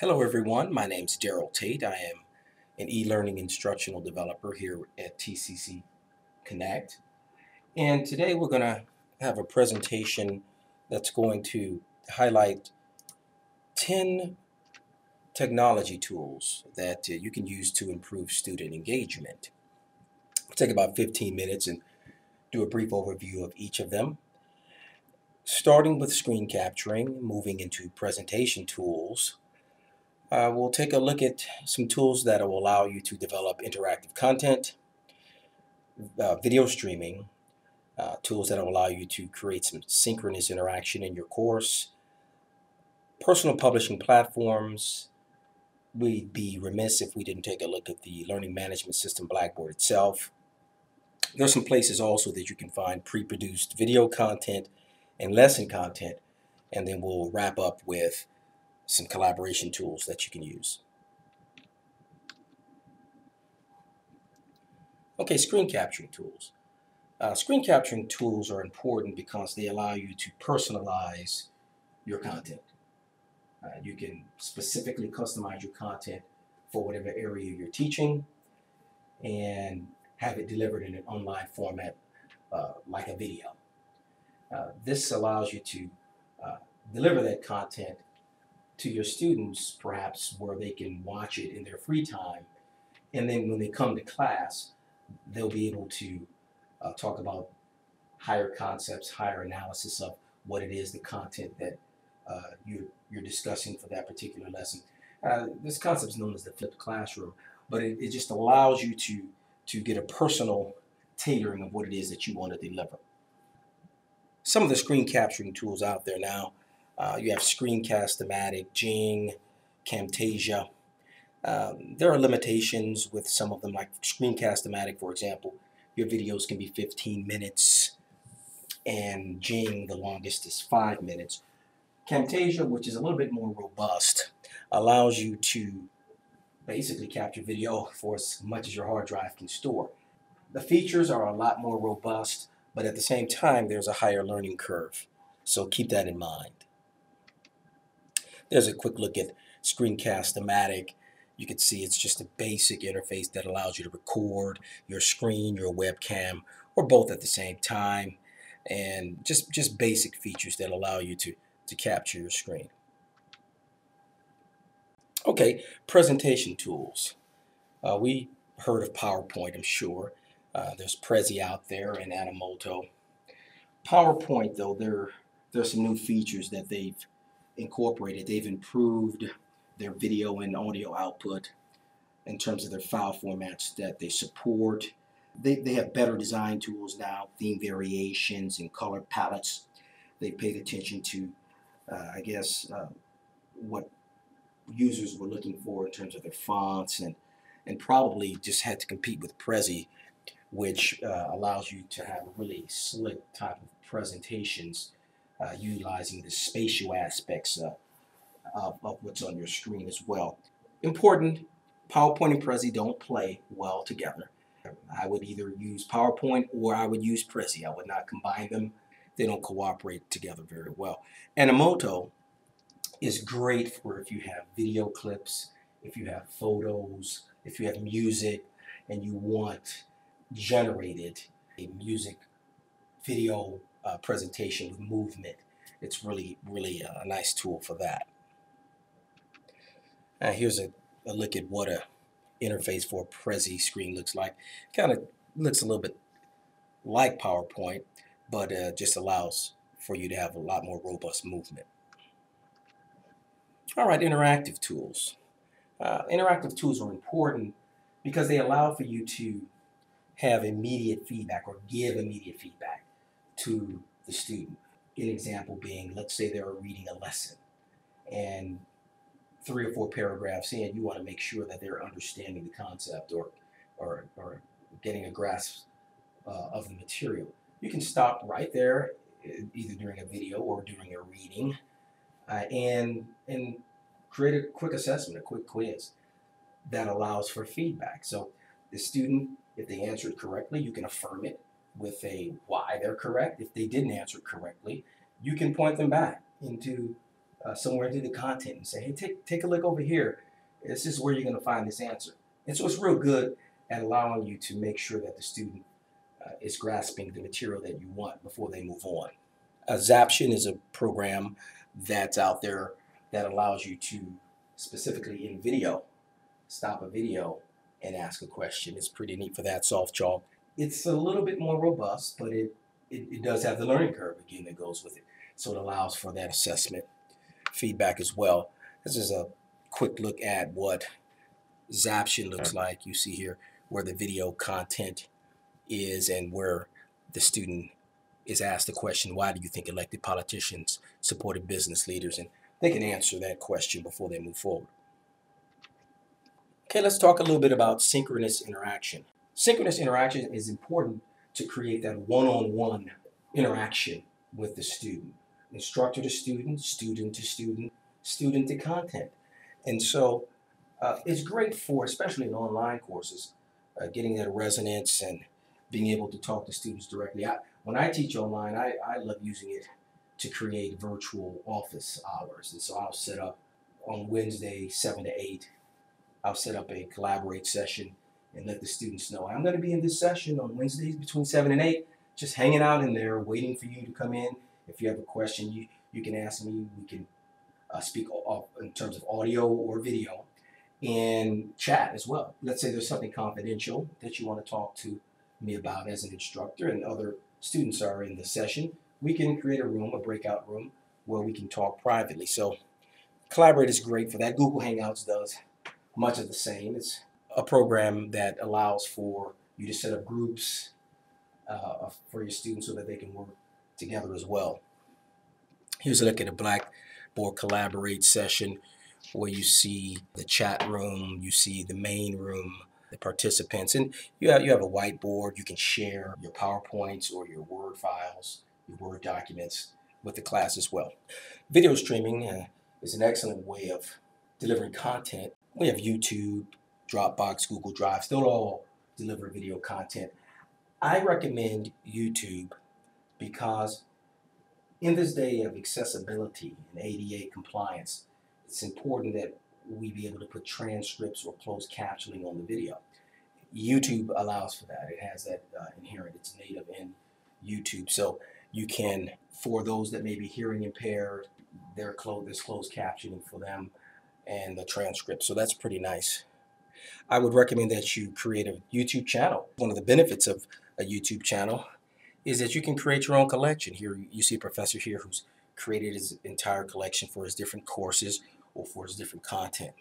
Hello everyone, my name's Daryl Tate. I am an e-learning instructional developer here at TCC Connect. And today we're going to have a presentation that's going to highlight 10 technology tools that you can use to improve student engagement. It'll take about 15 minutes and do a brief overview of each of them. Starting with screen capturing, moving into presentation tools. We'll take a look at some tools that will allow you to develop interactive content, video streaming, tools that will allow you to create some synchronous interaction in your course, personal publishing platforms. We'd be remiss if we didn't take a look at the learning management system, Blackboard itself. There are some places also that you can find pre-produced video content and lesson content, and then we'll wrap up with some collaboration tools that you can use. Okay, screen capturing tools. Screen capturing tools are important because they allow you to personalize your content. You can specifically customize your content for whatever area you're teaching and have it delivered in an online format like a video. This allows you to deliver that content to your students, perhaps where they can watch it in their free time, and then when they come to class, they'll be able to talk about higher concepts, higher analysis of what it is, the content that you're discussing for that particular lesson. This concept is known as the flipped classroom, but it just allows you to get a personal tailoring of what it is that you want to deliver. Some of the screen capturing tools out there now, you have Screencast-O-Matic, Jing, Camtasia. There are limitations with some of them, like Screencast-O-Matic, for example. Your videos can be 15 minutes, and Jing, the longest, is 5 minutes. Camtasia, which is a little bit more robust, allows you to basically capture video for as much as your hard drive can store. The features are a lot more robust, but at the same time, there's a higher learning curve. So keep that in mind. There's a quick look at Screencast-O-Matic. You can see it's just a basic interface that allows you to record your screen, your webcam, or both at the same time, and just basic features that allow you to capture your screen. Okay, presentation tools. We heard of PowerPoint, I'm sure. There's Prezi out there and Animoto. PowerPoint, though, there's some new features that they've incorporated. They've improved their video and audio output in terms of their file formats that they support. They have better design tools now, theme variations and color palettes. They paid attention to, I guess, what users were looking for in terms of their fonts, and probably just had to compete with Prezi, which allows you to have really slick type of presentations utilizing the spatial aspects of what's on your screen as well. Important, PowerPoint and Prezi don't play well together. I would either use PowerPoint or I would use Prezi. I would not combine them. They don't cooperate together very well. Animoto is great for if you have video clips, if you have photos, if you have music, and you want generated a music video presentation with movement. It's really a nice tool for that. Here's a look at what a interface for a Prezi screen looks like. Kind of looks a little bit like PowerPoint, but just allows for you to have a lot more robust movement. All right, interactive tools. Interactive tools are important because they allow for you to have immediate feedback or give immediate feedback to the student. An example being, let's say they're reading a lesson, and 3 or 4 paragraphs in, you want to make sure that they're understanding the concept or getting a grasp of the material. You can stop right there, either during a video or during a reading, and create a quick assessment, a quick quiz that allows for feedback. So the student, if they answered correctly, you can affirm it with a why they're correct. If they didn't answer correctly, you can point them back into somewhere into the content and say, hey, take a look over here. This is where you're going to find this answer. And so it's real good at allowing you to make sure that the student is grasping the material that you want before they move on. Zaption is a program that's out there that allows you to specifically in video, stop a video and ask a question. It's pretty neat for that. SoftChalk. It's a little bit more robust, but it does have the learning curve again that goes with it. So it allows for that assessment feedback as well. This is a quick look at what Zaption looks like. You see here where the video content is and where the student is asked the question, why do you think elected politicians supported business leaders? And they can answer that question before they move forward. Okay, let's talk a little bit about synchronous interaction. Synchronous interaction is important to create that one-on-one interaction with the student. Instructor to student, student to student, student to content. And so it's great for, especially in online courses, getting that resonance and being able to talk to students directly. When I teach online, I love using it to create virtual office hours. And so I'll set up on Wednesday, 7 to 8, I'll set up a Collaborate session and let the students know I'm going to be in this session on Wednesdays between 7 and 8, just hanging out in there, waiting for you to come in. If you have a question, you can ask me. We can speak in terms of audio or video and chat as well. Let's say there's something confidential that you want to talk to me about as an instructor and other students are in the session. We can create a room, a breakout room, where we can talk privately. So Collaborate is great for that. Google Hangouts does much of the same. It's a program that allows for you to set up groups for your students so that they can work together as well. Here's a look at a Blackboard Collaborate session where you see the chat room, you see the main room, the participants, and you have a whiteboard. You can share your PowerPoints or your Word files, your Word documents with the class as well. Video streaming is an excellent way of delivering content. We have YouTube, Dropbox, Google Drive, still all deliver video content. I recommend YouTube because in this day of accessibility and ADA compliance, it's important that we be able to put transcripts or closed captioning on the video. YouTube allows for that. It has that inherent, it's native in YouTube. So you can, for those that may be hearing impaired, there's closed captioning for them and the transcript. So that's pretty nice. I would recommend that you create a YouTube channel. One of the benefits of a YouTube channel is that you can create your own collection. Here you see a professor here who's created his entire collection for his different courses or for his different content.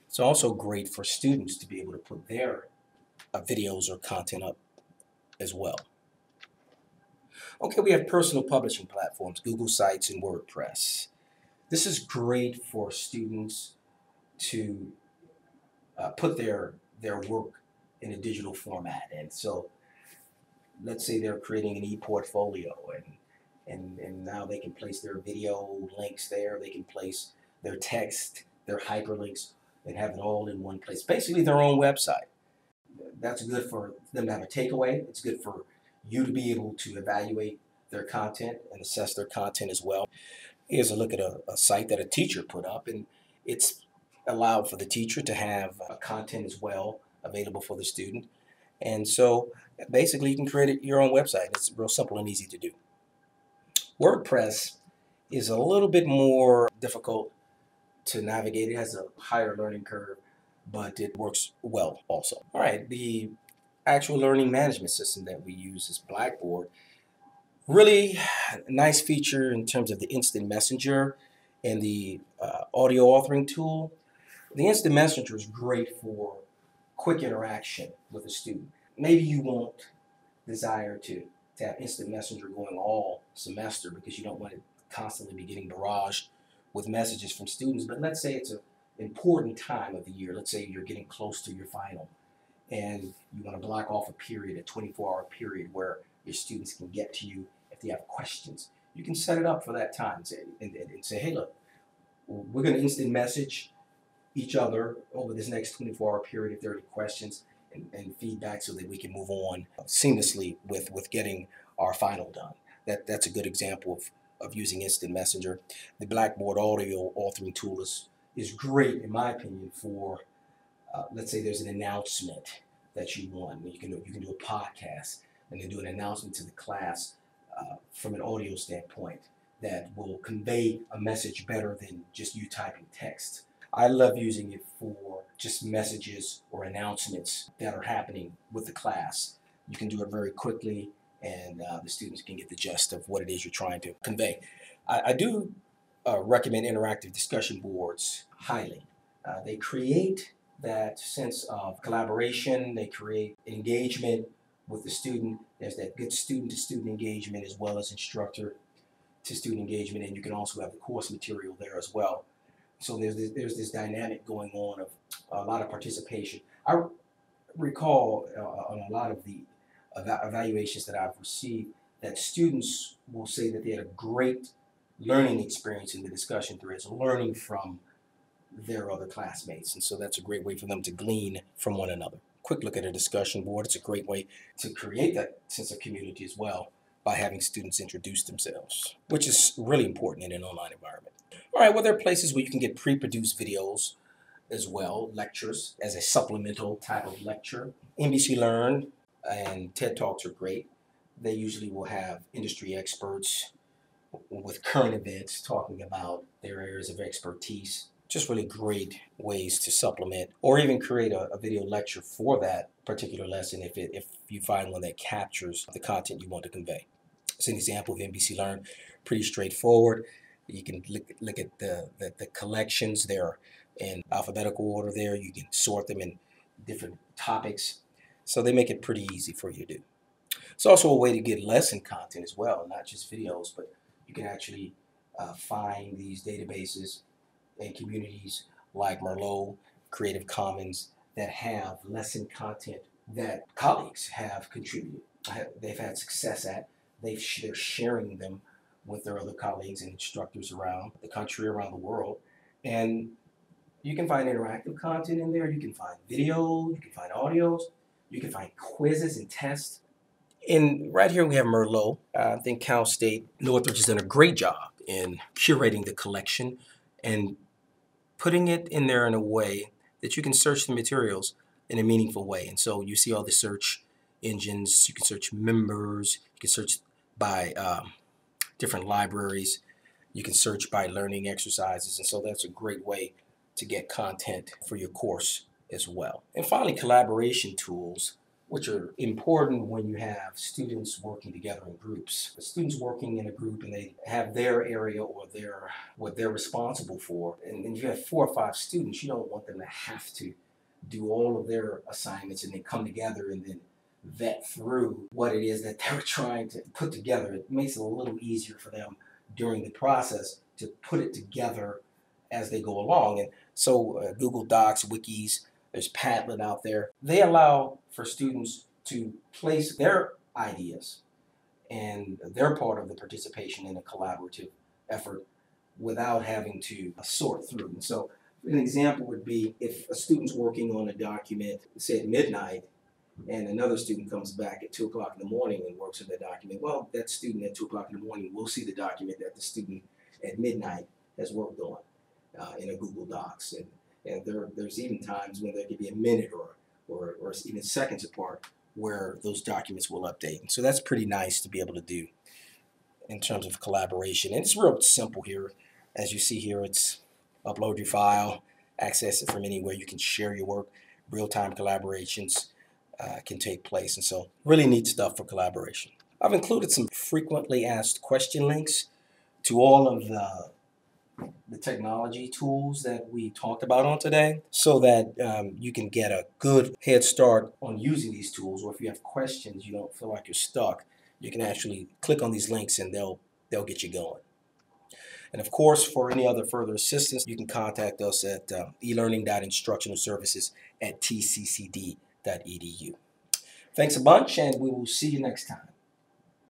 It's also great for students to be able to put their videos or content up as well. Okay, we have personal publishing platforms, Google Sites and WordPress. This is great for students to put their work in a digital format. And so let's say they're creating an e-portfolio and now they can place their video links there, they can place their text, their hyperlinks, and have it all in one place. Basically their own website. That's good for them to have a takeaway. It's good for you to be able to evaluate their content and assess their content as well. Here's a look at a site that a teacher put up, and it's allowed for the teacher to have content as well available for the student. And so basically you can create your own website. It's real simple and easy to do. WordPress is a little bit more difficult to navigate. It has a higher learning curve, but it works well also. All right, the actual learning management system that we use is Blackboard. Really nice feature in terms of the instant messenger and the audio authoring tool. The instant messenger is great for quick interaction with a student. Maybe you won't desire to have instant messenger going all semester because you don't want to constantly be getting barraged with messages from students, but let's say it's an important time of the year. Let's say you're getting close to your final and you want to block off a period, a 24-hour period where your students can get to you if they have questions. You can set it up for that time and say, hey, look, we're going to instant message each other over this next 24-hour period if there are any questions and feedback so that we can move on seamlessly with getting our final done. That's a good example of using Instant Messenger. The Blackboard audio authoring tool is great, in my opinion, for let's say there's an announcement that you want. You can do a podcast and then do an announcement to the class from an audio standpoint that will convey a message better than just you typing text. I love using it for just messages or announcements that are happening with the class. You can do it very quickly, and the students can get the gist of what it is you're trying to convey. I do recommend interactive discussion boards highly. They create that sense of collaboration, they create engagement with the student. There's that good student-to-student engagement as well as instructor-to-student engagement, and you can also have the course material there as well. So there's this dynamic going on of a lot of participation. I recall on a lot of the evaluations that I've received that students will say that they had a great learning experience in the discussion threads, learning from their other classmates, and so that's a great way for them to glean from one another. Quick look at a discussion board. It's a great way to create that sense of community as well by having students introduce themselves, which is really important in an online environment. All right, well, there are places where you can get pre-produced videos as well, lectures as a supplemental type of lecture. NBC Learn and TED Talks are great. They usually will have industry experts with current events talking about their areas of expertise. Just really great ways to supplement or even create a video lecture for that particular lesson if you find one that captures the content you want to convey. It's an example of NBC Learn, pretty straightforward. You can look at the collections. They're in alphabetical order there. You can sort them in different topics. So they make it pretty easy for you to do. It's also a way to get lesson content as well, not just videos, but you can actually find these databases and communities like Merlot, Creative Commons that have lesson content that colleagues have contributed. They've had success at. They're sharing them with their other colleagues and instructors around the country, around the world. And you can find interactive content in there. You can find video, you can find audios, you can find quizzes and tests. And right here we have Merlot. I think Cal State Northridge has done a great job in curating the collection and putting it in there in a way that you can search the materials in a meaningful way. And so you see all the search engines. You can search members. You can search by different libraries. You can search by learning exercises. And so that's a great way to get content for your course as well. And finally, collaboration tools, which are important when you have students working together in groups. The students working in a group and they have their area or what they're responsible for. And then you have 4 or 5 students, you don't want them to have to do all of their assignments and then come together and then vet through what it is that they're trying to put together. It makes it a little easier for them during the process to put it together as they go along. And so Google Docs, wikis, there's Padlet out there. They allow for students to place their ideas and they're part of the participation in a collaborative effort without having to sort through. And so an example would be if a student's working on a document, say at midnight, and another student comes back at 2 o'clock in the morning and works on that document, well, that student at 2 o'clock in the morning will see the document that the student at midnight has worked on in a Google Docs. And there's even times when there could be a minute or even seconds apart where those documents will update. And so that's pretty nice to be able to do in terms of collaboration. And it's real simple here. As you see here, it's upload your file, access it from anywhere. You can share your work. Real-time collaborations can take place. And so really neat stuff for collaboration. I've included some frequently asked question links to all of the technology tools that we talked about on today so that you can get a good head start on using these tools. Or if you have questions, you don't feel like you're stuck, you can actually click on these links and they'll get you going. And of course, for any other further assistance, you can contact us at elearning.instructionalservices@tccd.edu. Thanks a bunch, and we will see you next time.